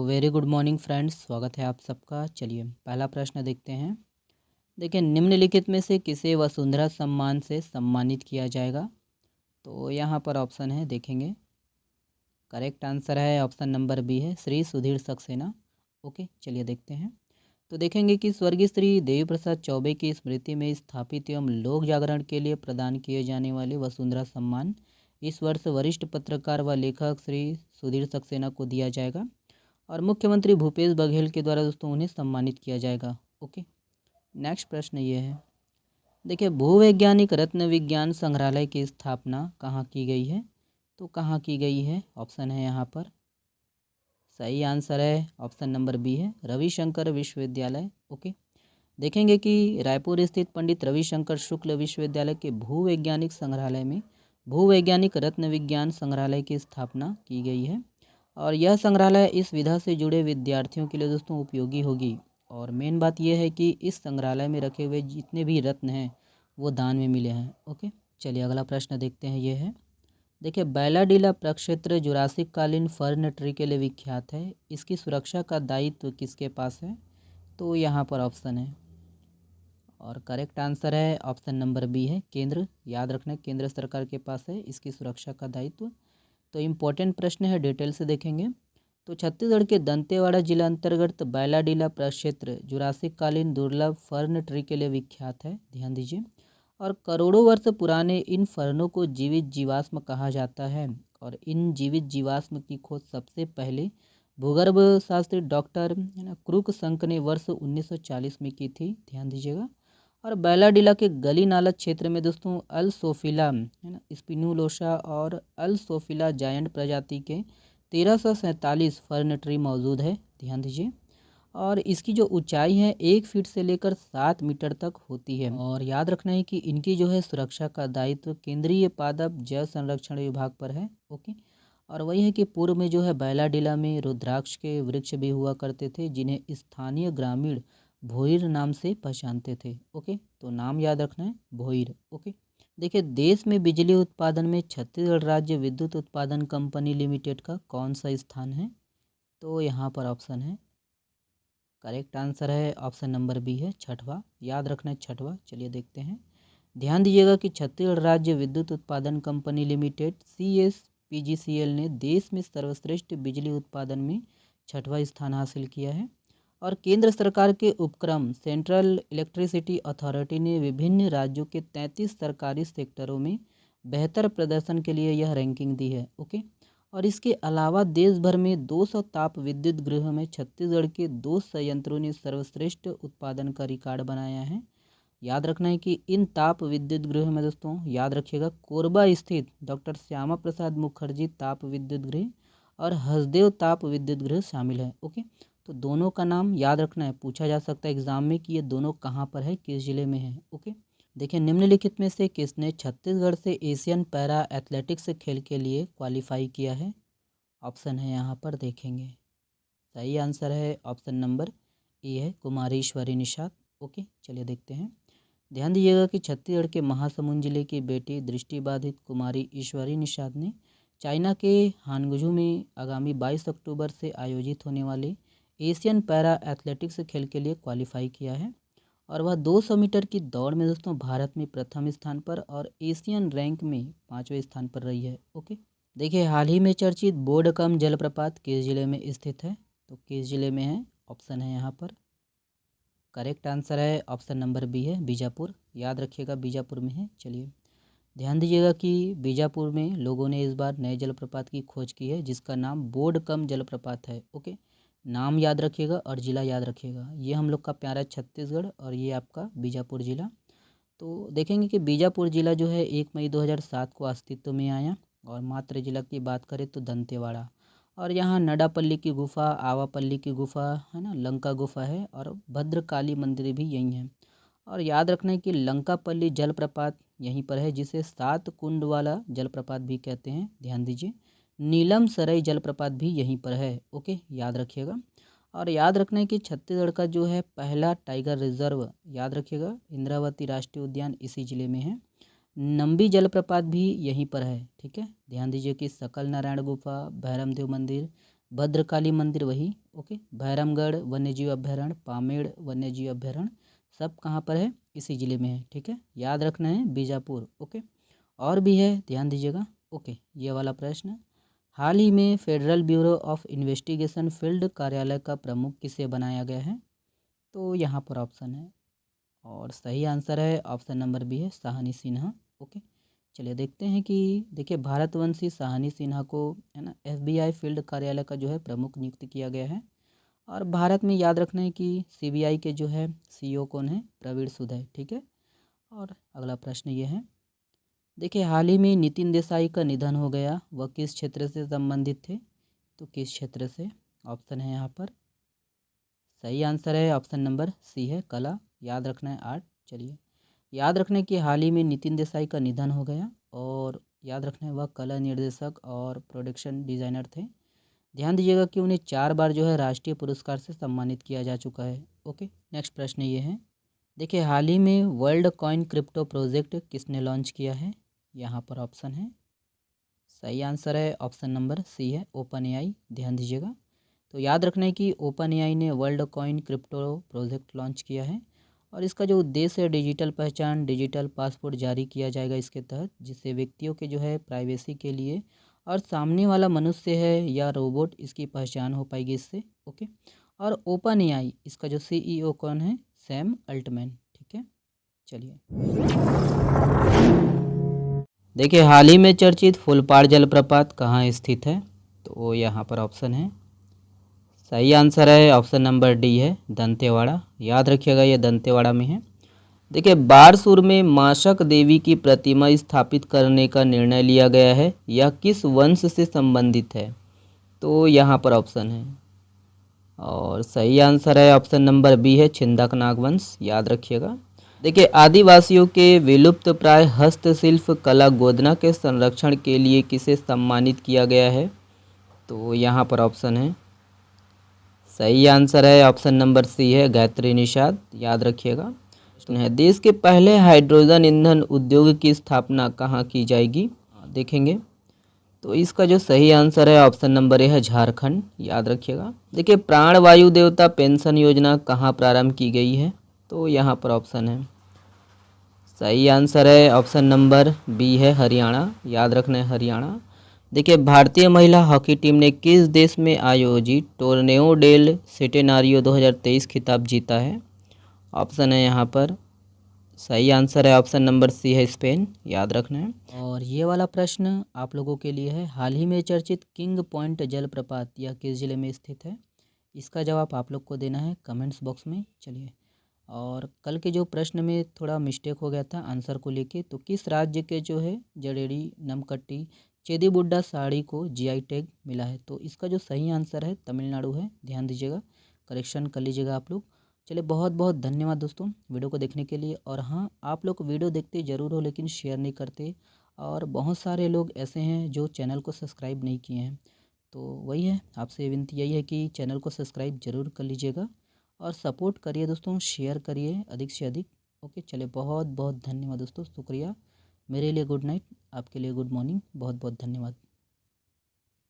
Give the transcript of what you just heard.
Very good morning friends, स्वागत है आप सबका। चलिए पहला प्रश्न देखते हैं। देखिए, निम्नलिखित में से किसे वसुंधरा सम्मान से सम्मानित किया जाएगा? तो यहाँ पर ऑप्शन है, देखेंगे। करेक्ट आंसर है ऑप्शन नंबर बी है, श्री सुधीर सक्सेना। ओके, चलिए देखते हैं। तो देखेंगे कि स्वर्गीय श्री देवी प्रसाद चौबे की स्मृति में स्थापित एवं लोक जागरण के लिए प्रदान किए जाने वाले वसुंधरा सम्मान इस वर्ष वरिष्ठ पत्रकार व लेखक श्री सुधीर सक्सेना को दिया जाएगा और मुख्यमंत्री भूपेश बघेल के द्वारा दोस्तों उन्हें सम्मानित किया जाएगा। ओके, नेक्स्ट प्रश्न ये है। देखिए, भूवैज्ञानिक रत्न विज्ञान संग्रहालय की स्थापना कहाँ की गई है? तो कहाँ की गई है? ऑप्शन है यहाँ पर। सही आंसर है ऑप्शन नंबर बी है, रविशंकर विश्वविद्यालय। ओके, देखेंगे कि रायपुर स्थित पंडित रविशंकर शुक्ल विश्वविद्यालय के भूवैज्ञानिक संग्रहालय में भूवैज्ञानिक रत्न विज्ञान संग्रहालय की स्थापना की गई है और यह संग्रहालय इस विधा से जुड़े विद्यार्थियों के लिए दोस्तों उपयोगी होगी। और मेन बात यह है कि इस संग्रहालय में रखे हुए जितने भी रत्न हैं वो दान में मिले हैं। ओके, चलिए अगला प्रश्न देखते हैं। ये है, देखिए, बैलाडीला प्रक्षेत्र जुरासिक कालीन फर्न ट्री के लिए विख्यात है। इसकी सुरक्षा का दायित्व किसके पास है? तो यहाँ पर ऑप्शन है और करेक्ट आंसर है ऑप्शन नंबर बी है, केंद्र। याद रखना, केंद्र सरकार के पास है इसकी सुरक्षा का दायित्व। तो इम्पोर्टेंट प्रश्न है, डिटेल से देखेंगे। तो छत्तीसगढ़ के दंतेवाड़ा जिला अंतर्गत बैलाडीला प्रक्षेत्र जुरासिक कालीन दुर्लभ फर्न ट्री के लिए विख्यात है, ध्यान दीजिए। और करोड़ों वर्ष पुराने इन फर्नों को जीवित जीवाश्म कहा जाता है और इन जीवित जीवाश्म की खोज सबसे पहले भूगर्भ शास्त्री डॉक्टर क्रूक संक ने वर्ष 1940 में की थी, ध्यान दीजिएगा। और बैलाडीला के गली नाला क्षेत्र में दोस्तों अल सोफिला है ना, स्पिनुलोसा और अल सोफिला जायंट प्रजाति के 1347 फर्न ट्री मौजूद है, ध्यान दीजिए। और इसकी जो ऊंचाई है 1 फीट से लेकर 7 मीटर तक होती है। और याद रखना है कि इनकी जो है सुरक्षा का दायित्व केंद्रीय पादप जैव संरक्षण विभाग पर है। ओके, और वही है कि पूर्व में जो है बैलाडीला में रुद्राक्ष के वृक्ष भी हुआ करते थे जिन्हें स्थानीय ग्रामीण भोईर नाम से पहचानते थे। ओके, तो नाम याद रखना है, भोईर। ओके, देखिए, देश में बिजली उत्पादन में छत्तीसगढ़ राज्य विद्युत उत्पादन कंपनी लिमिटेड का कौन सा स्थान है? तो यहाँ पर ऑप्शन है, करेक्ट आंसर है ऑप्शन नंबर बी है, छठवा। याद रखना है, छठवा। चलिए देखते हैं, ध्यान दीजिएगा कि छत्तीसगढ़ राज्य विद्युत उत्पादन कंपनी लिमिटेड CSPGCL ने देश में सर्वश्रेष्ठ बिजली उत्पादन में छठवा स्थान हासिल किया है। और केंद्र सरकार के उपक्रम सेंट्रल इलेक्ट्रिसिटी अथॉरिटी ने विभिन्न राज्यों के 33 सरकारी सेक्टरों में बेहतर प्रदर्शन के लिए यह रैंकिंग दी है। ओके, और इसके अलावा देश भर में 200 ताप विद्युत गृह में छत्तीसगढ़ के 2 संयंत्रों ने सर्वश्रेष्ठ उत्पादन का रिकॉर्ड बनाया है। याद रखना है कि इन ताप विद्युत गृह में दोस्तों याद रखिएगा कोरबा स्थित डॉक्टर श्यामा प्रसाद मुखर्जी ताप विद्युत गृह और हसदेव ताप विद्युत गृह शामिल है। ओके, तो दोनों का नाम याद रखना है, पूछा जा सकता है एग्जाम में कि ये दोनों कहाँ पर है, किस जिले में है। ओके, देखिए, निम्नलिखित में से किसने छत्तीसगढ़ से एशियन पैरा एथलेटिक्स खेल के लिए क्वालिफाई किया है? ऑप्शन है यहाँ पर, देखेंगे। सही आंसर है ऑप्शन नंबर ए है, कुमारी ईश्वरी निषाद। ओके, चलिए देखते हैं, ध्यान दीजिएगा कि छत्तीसगढ़ के महासमुंद जिले की बेटी दृष्टिबाधित कुमारी ईश्वरी निषाद ने चाइना के हानगझू में आगामी 22 अक्टूबर से आयोजित होने वाले एशियन पैरा एथलेटिक्स खेल के लिए क्वालिफाई किया है और वह 200 मीटर की दौड़ में दोस्तों भारत में प्रथम स्थान पर और एशियन रैंक में 5वें स्थान पर रही है। ओके, देखिए, हाल ही में चर्चित बोडकम जलप्रपात किस जिले में स्थित है? तो किस जिले में है? ऑप्शन है यहाँ पर, करेक्ट आंसर है ऑप्शन नंबर बी है, बीजापुर। याद रखिएगा, बीजापुर में है। चलिए ध्यान दीजिएगा कि बीजापुर में लोगों ने इस बार नए जलप्रपात की खोज की है जिसका नाम बोडकम जलप्रपात है। ओके, नाम याद रखिएगा और ज़िला याद रखिएगा। ये हम लोग का प्यारा छत्तीसगढ़ और ये आपका बीजापुर ज़िला। तो देखेंगे कि बीजापुर ज़िला जो है 1 मई 2007 को अस्तित्व में आया और मात्र जिला की बात करें तो दंतेवाड़ा। और यहाँ नडापल्ली की गुफा, आवापल्ली की गुफा है ना, लंका गुफा है और भद्रकाली मंदिर भी यहीं है। और याद रखना है कि लंकापल्ली जलप्रपात यहीं पर है जिसे 7 कुंड वाला जलप्रपात भी कहते हैं, ध्यान दीजिए। नीलम सराई जलप्रपात भी यहीं पर है। ओके, याद रखिएगा। और याद रखना है कि छत्तीसगढ़ का जो है पहला टाइगर रिजर्व, याद रखिएगा, इंद्रावती राष्ट्रीय उद्यान इसी जिले में है। नंबी जलप्रपात भी यहीं पर है। ठीक है, ध्यान दीजिए कि सकल नारायण गुफा, भैरमदेव मंदिर, भद्रकाली मंदिर वही ओके। भैरमगढ़ वन्यजीव अभ्यारण्य, पामेड़ वन्यजीव अभ्यारण्य, सब कहाँ पर है, इसी ज़िले में है। ठीक है, याद रखना है बीजापुर। ओके, और भी है, ध्यान दीजिएगा। ओके, ये वाला प्रश्न, हाल ही में federal bureau of investigation field कार्यालय का प्रमुख किसे बनाया गया है? तो यहाँ पर ऑप्शन है, और सही आंसर है ऑप्शन नंबर बी है, साहनी सिन्हा। ओके, चलिए देखते हैं कि देखिए भारतवंशी साहनी सिन्हा को है ना एफबीआई फील्ड कार्यालय का जो है प्रमुख नियुक्त किया गया है। और भारत में याद रखना है कि सीबीआई के जो है सीईओ कौन है, प्रवीण सूद है। ठीक है, और अगला प्रश्न ये है, देखिए हाल ही में नितिन देसाई का निधन हो गया, वह किस क्षेत्र से संबंधित थे? तो किस क्षेत्र से? ऑप्शन है यहाँ पर, सही आंसर है ऑप्शन नंबर सी है, कला। याद रखना है आर्ट। चलिए, याद रखना है कि हाल ही में नितिन देसाई का निधन हो गया, और याद रखना है वह कला निर्देशक और प्रोडक्शन डिज़ाइनर थे। ध्यान दीजिएगा कि उन्हें 4 बार जो है राष्ट्रीय पुरस्कार से सम्मानित किया जा चुका है। ओके, नेक्स्ट प्रश्न ये है, देखिए हाल ही में वर्ल्ड कॉइन क्रिप्टो प्रोजेक्ट किसने लॉन्च किया है? यहाँ पर ऑप्शन है, सही आंसर है ऑप्शन नंबर सी है, ओपन एआई। ध्यान दीजिएगा, तो याद रखना है कि ओपन एआई ने world coin crypto project launch किया है, और इसका जो उद्देश्य है डिजिटल पहचान, डिजिटल पासपोर्ट जारी किया जाएगा इसके तहत, जिससे व्यक्तियों के जो है प्राइवेसी के लिए और सामने वाला मनुष्य है या रोबोट, इसकी पहचान हो पाएगी इससे। ओके, और ओपन एआई इसका जो सीईओ कौन है, सैम अल्टमैन। ठीक है, चलिए देखिए हाल ही में चर्चित फूलपाड़ जलप्रपात कहाँ स्थित है? तो यहाँ पर ऑप्शन है, सही आंसर है ऑप्शन नंबर डी है, दंतेवाड़ा। याद रखिएगा ये दंतेवाड़ा में है। देखिए बारसूर में माशक देवी की प्रतिमा स्थापित करने का निर्णय लिया गया है, यह किस वंश से संबंधित है? तो यहाँ पर ऑप्शन है, और सही आंसर है ऑप्शन नंबर बी है, छिंदक नागवंश। याद रखिएगा, देखिए आदिवासियों के विलुप्त प्राय हस्तशिल्प कला गोदना के संरक्षण के लिए किसे सम्मानित किया गया है? तो यहाँ पर ऑप्शन है, सही आंसर है ऑप्शन नंबर सी है, गायत्री निषाद। याद रखिएगा, देश के पहले हाइड्रोजन ईंधन उद्योग की स्थापना कहाँ की जाएगी? देखेंगे, तो इसका जो सही आंसर है ऑप्शन नंबर ए है, झारखंड। याद रखिएगा, देखिए प्राण वायु देवता पेंशन योजना कहाँ प्रारंभ की गई है? तो यहाँ पर ऑप्शन है, सही आंसर है ऑप्शन नंबर बी है, हरियाणा। याद रखना है हरियाणा। देखिए भारतीय महिला हॉकी टीम ने किस देश में आयोजित टोर्नेओ डेल सेटेनारियो 2023 खिताब जीता है? ऑप्शन है यहाँ पर, सही आंसर है ऑप्शन नंबर सी है, स्पेन। याद रखना है, और ये वाला प्रश्न आप लोगों के लिए है, हाल ही में चर्चित किंग पॉइंट जलप्रपात यह किस जिले में स्थित है? इसका जवाब आप लोग को देना है कमेंट्स बॉक्स में। चलिए, और कल के जो प्रश्न में थोड़ा मिस्टेक हो गया था आंसर को लेके, तो किस राज्य के जो है जडेड़ी नमकट्टी चेदीबुड्डा साड़ी को जीआई टैग मिला है? तो इसका जो सही आंसर है तमिलनाडु है। ध्यान दीजिएगा, करेक्शन कर लीजिएगा आप लोग। चलिए, बहुत बहुत धन्यवाद दोस्तों वीडियो को देखने के लिए। और हाँ, आप लोग वीडियो देखते ज़रूर हो लेकिन शेयर नहीं करते, और बहुत सारे लोग ऐसे हैं जो चैनल को सब्सक्राइब नहीं किए हैं। तो वही है, आपसे विनती यही है कि चैनल को सब्सक्राइब ज़रूर कर लीजिएगा, और सपोर्ट करिए दोस्तों, शेयर करिए अधिक से अधिक। ओके, चलिए बहुत बहुत धन्यवाद दोस्तों, शुक्रिया। मेरे लिए गुड नाइट, आपके लिए गुड मॉर्निंग। बहुत बहुत धन्यवाद।